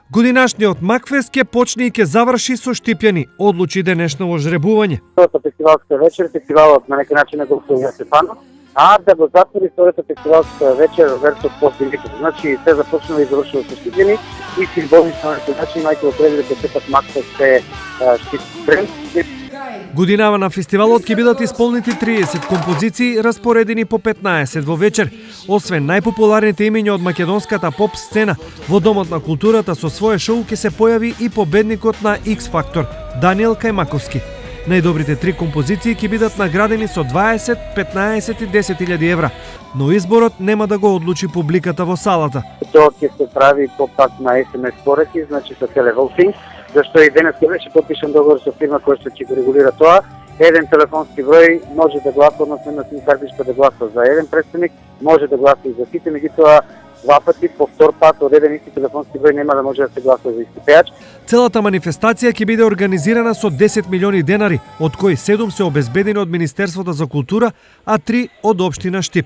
Годинашниот Макфест ќе почне и ќе заврши со Штипјани, одлучи денешно жребување. Втората фестивалска вечер, фестивалот на некој начин е Гоцо Стефанов, а да го затвори втората фестивалска вечер Версот Постдивитов. Значи се започнува и завршува со Штипјани и символично на некој начин мајке во предвид дека сепак Макфест е Штипски бренд. Годинава на фестивалот ќе бидат исполнети 30 композиции, распоредени по 15 во вечер. Освен најпопуларните имиња од македонската поп сцена, во Домот на културата со свое шоу ќе се појави и победникот на X Factor, Даниел Кајмаковски. Најдобрите 3 композиции ќе бидат наградени со 20, 15 и 10.000 евра, но изборот нема да го одлучи публиката во салата. Тоа ќе се прави по пат на SMS пораки, значи со телеволтинг, зашто и денес беше подпишан договор со фирма која ќе го регулира тоа. Еден телефонски број може да гласа, односно на сим картичка да гласа за еден представник, може да гласа и за сите, меѓутоа два пати, по втор пат од еден исти телефонски број нема да може да се гласа за исти пејач. Целата манифестација ќе биде организирана со 10 милиони денари, од кои 7 се обезбедени од Министерството за култура, а 3 од општина Штип.